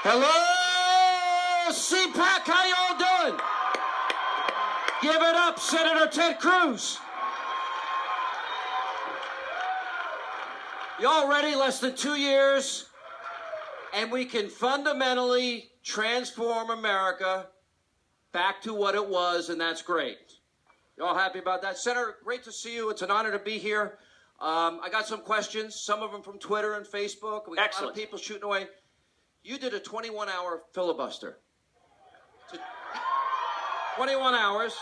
Hello, CPAC, how y'all doing? Give it up, Senator Ted Cruz. Y'all ready? Less than 2 years, and we can fundamentally transform America back to what it was, and that's great. Y'all happy about that? Senator, great to see you. It's an honor to be here. I got some questions, some of them from Twitter and Facebook. We got a lot of people shooting away. You did a 21-hour filibuster. 21 hours.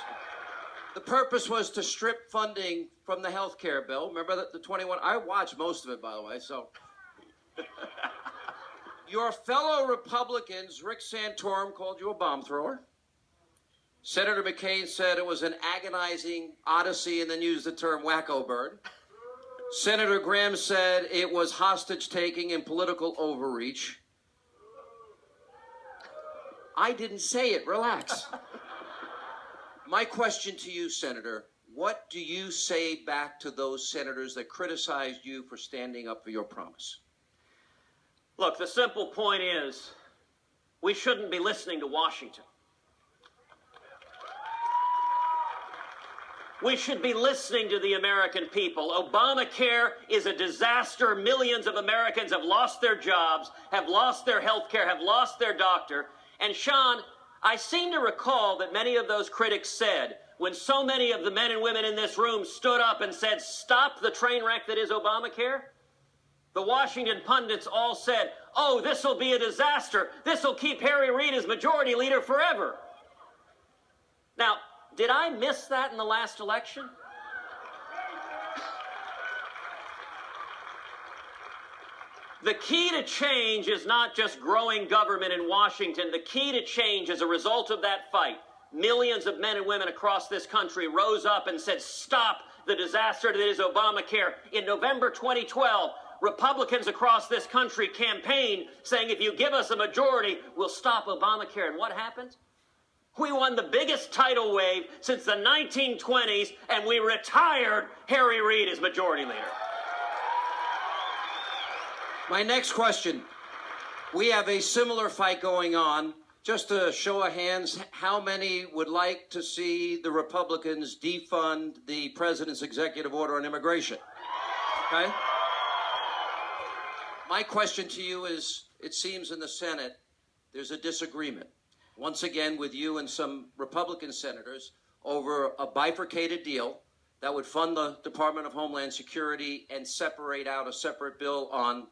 The purpose was to strip funding from the health care bill. Remember the 21? I watched most of it, by the way, so. Your fellow Republicans, Rick Santorum, called you a bomb thrower. Senator McCain said it was an agonizing odyssey and then used the term wacko bird. Senator Graham said it was hostage-taking and political overreach. I didn't say it. Relax. My question to you, Senator, what do you say back to those senators that criticized you for standing up for your promise? Look, the simple point is we shouldn't be listening to Washington. We should be listening to the American people. Obamacare is a disaster. Millions of Americans have lost their jobs, have lost their health care, have lost their doctor. And Sean, I seem to recall that many of those critics said, when so many of the men and women in this room stood up and said, stop the train wreck that is Obamacare, the Washington pundits all said, oh, this will be a disaster. This will keep Harry Reid as majority leader forever. Now, did I miss that in the last election? The key to change is not just growing government in Washington. The key to change as a result of that fight, millions of men and women across this country rose up and said, stop the disaster that is Obamacare. In November 2012, Republicans across this country campaigned saying, if you give us a majority, we'll stop Obamacare. And what happened? We won the biggest tidal wave since the 1920s, and we retired Harry Reid as majority leader. My next question. We have a similar fight going on. Just a show of hands, how many would like to see the Republicans defund the president's executive order on immigration? Okay? My question to you is, it seems in the Senate there's a disagreement, once again with you and some Republican senators, over a bifurcated deal that would fund the Department of Homeland Security and separate out a separate bill on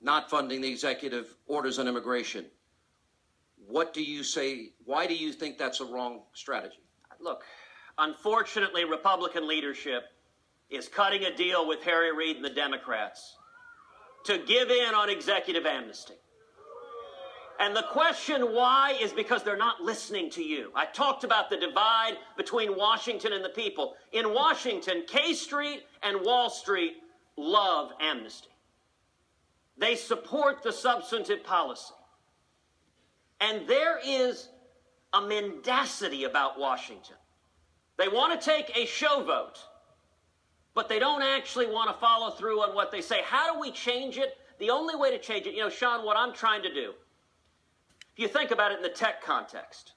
not funding the executive orders on immigration. What do you say? Why do you think that's a wrong strategy? Look, unfortunately, Republican leadership is cutting a deal with Harry Reid and the Democrats to give in on executive amnesty. And the question why is because they're not listening to you. I talked about the divide between Washington and the people. In Washington, K Street and Wall Street love amnesty. They support the substantive policy. And there is a mendacity about Washington. They want to take a show vote, but they don't actually want to follow through on what they say. How do we change it? The only way to change it, Sean, what I'm trying to do, if you think about it in the tech context,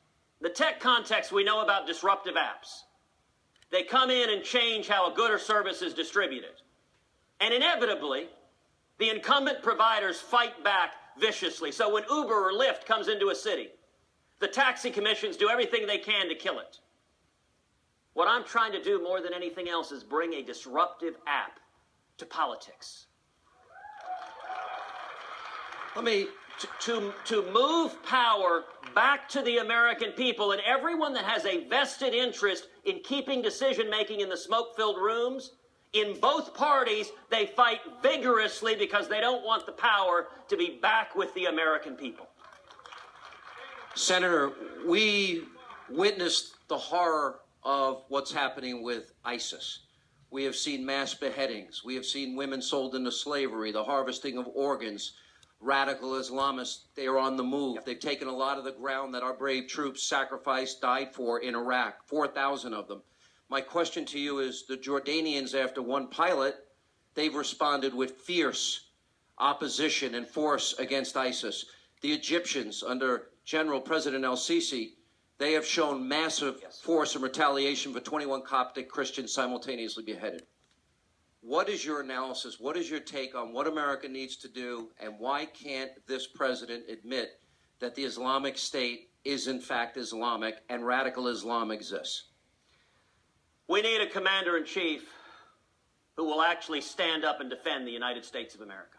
we know about disruptive apps. They come in and change how a good or service is distributed. And inevitably, the incumbent providers fight back viciously. So when Uber or Lyft comes into a city, the taxi commissions do everything they can to kill it. What I'm trying to do more than anything else is bring a disruptive app to politics. To move power back to the American people and everyone that has a vested interest in keeping decision-making in the smoke-filled rooms. In both parties, they fight vigorously because they don't want the power to be back with the American people. Senator, we witnessed the horror of what's happening with ISIS. We have seen mass beheadings. We have seen women sold into slavery, the harvesting of organs. Radical Islamists, they are on the move. Yep. They've taken a lot of the ground that our brave troops sacrificed, died for in Iraq, 4,000 of them. My question to you is, the Jordanians, after one pilot, they've responded with fierce opposition and force against ISIS. the Egyptians under General President El-Sisi, they have shown massive force and retaliation for 21 Coptic Christians simultaneously beheaded. What is your analysis? What is your take on what America needs to do, and why can't this president admit that the Islamic State is in fact Islamic and radical Islam exists? We need a commander-in-chief who will actually stand up and defend the United States of America.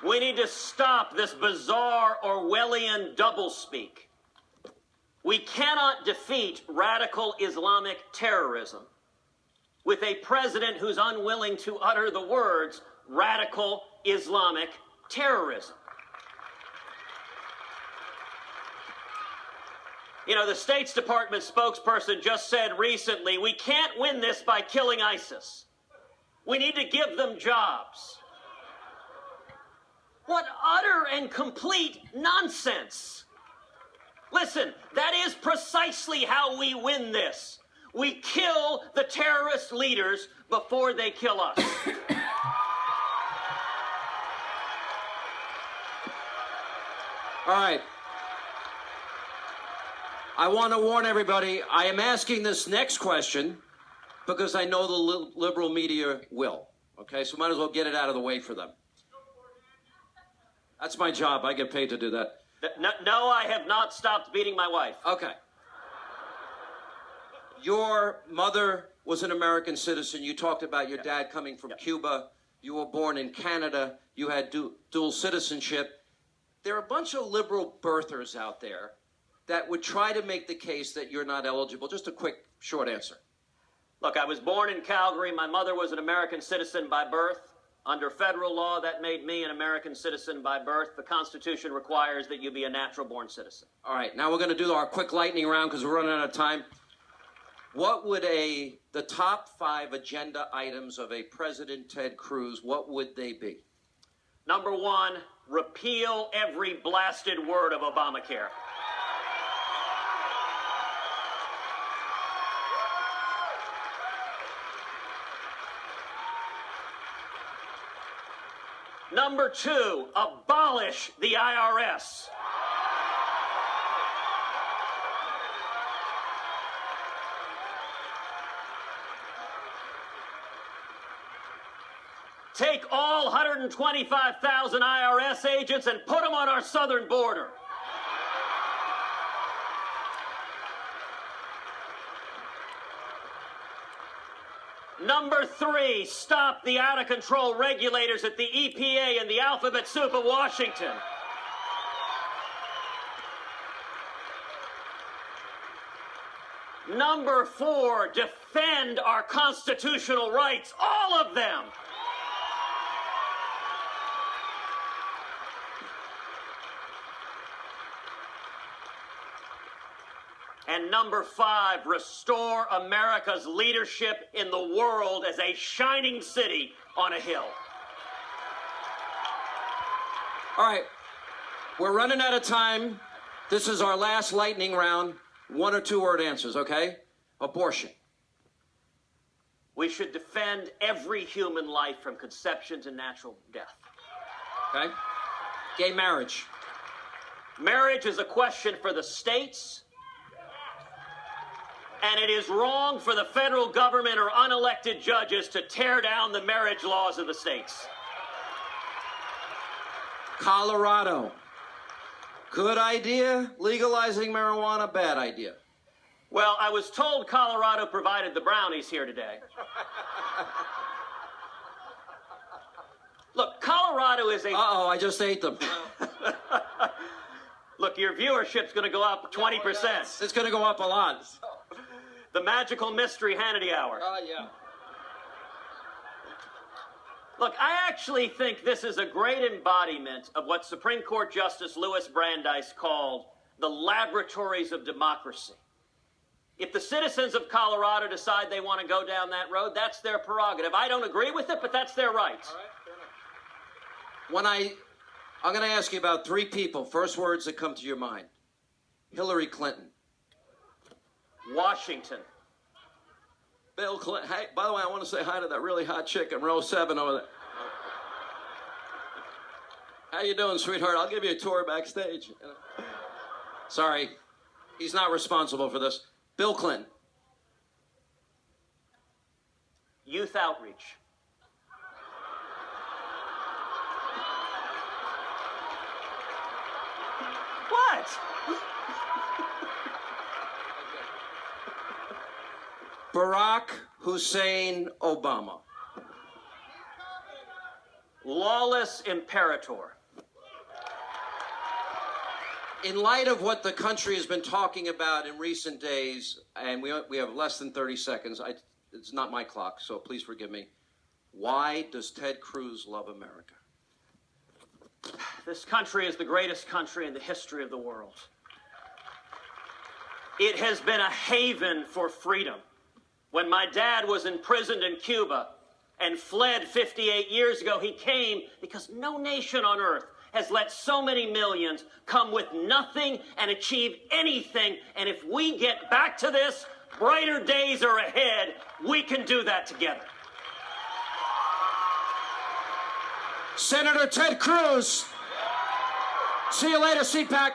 We need to stop this bizarre Orwellian doublespeak. We cannot defeat radical Islamic terrorism with a president who's unwilling to utter the words radical Islamic terrorism. You know, the State Department spokesperson just said recently, we can't win this by killing ISIS. We need to give them jobs. What utter and complete nonsense. Listen, that is precisely how we win this. We kill the terrorist leaders before they kill us. All right. I want to warn everybody, I am asking this next question because I know the liberal media will. Okay, so might as well get it out of the way for them. That's my job. I get paid to do that. No, I have not stopped beating my wife. Okay. Your mother was an American citizen. You talked about your dad coming from Cuba. You were born in Canada. You had dual citizenship. There are a bunch of liberal birthers out there that would try to make the case that you're not eligible. Just a quick, short answer. Look, I was born in Calgary. My mother was an American citizen by birth. Under federal law, that made me an American citizen by birth. The Constitution requires that you be a natural-born citizen. All right, now we're going to do our quick lightning round because we're running out of time. What would the top 5 agenda items of a President Ted Cruz, what would they be? Number 1, repeal every blasted word of Obamacare. Number 2, abolish the IRS. Take all 125,000 IRS agents and put them on our southern border. Number 3, stop the out-of-control regulators at the EPA and the alphabet soup of Washington. Number 4, defend our constitutional rights, all of them. And number 5, restore America's leadership in the world as a shining city on a hill. All right, we're running out of time. This is our last lightning round. 1 or 2 word answers, okay? Abortion. We should defend every human life from conception to natural death. Okay? Gay marriage. Marriage is a question for the states. And it is wrong for the federal government or unelected judges to tear down the marriage laws of the states. Colorado. Good idea. Legalizing marijuana, bad idea. Well, I was told Colorado provided the brownies here today. Look, Colorado is a... Uh-oh, I just ate them. Look, your viewership's going to go up 20%. It's going to go up a lot. The magical mystery Hannity hour. Oh, yeah. Look, I actually think this is a great embodiment of what Supreme Court Justice Louis Brandeis called the laboratories of democracy. If the citizens of Colorado decide they want to go down that road, that's their prerogative. I don't agree with it, but that's their right. All right, fair enough. I'm going to ask you about 3 people. First words that come to your mind. Hillary Clinton. Washington. Bill Clinton. Hey, by the way, I want to say hi to that really hot chick in row 7 over there. How you doing, sweetheart? I'll give you a tour backstage. Sorry, he's not responsible for this. Bill Clinton. Youth outreach. What? Barack Hussein Obama. Lawless imperator. In light of what the country has been talking about in recent days, and we have less than 30 seconds, it's not my clock, so please forgive me. Why does Ted Cruz love America? This country is the greatest country in the history of the world. It has been a haven for freedom. When my dad was imprisoned in Cuba and fled 58 years ago, he came because no nation on earth has let so many millions come with nothing and achieve anything. And if we get back to this, brighter days are ahead. We can do that together. Senator Ted Cruz. See you later, CPAC.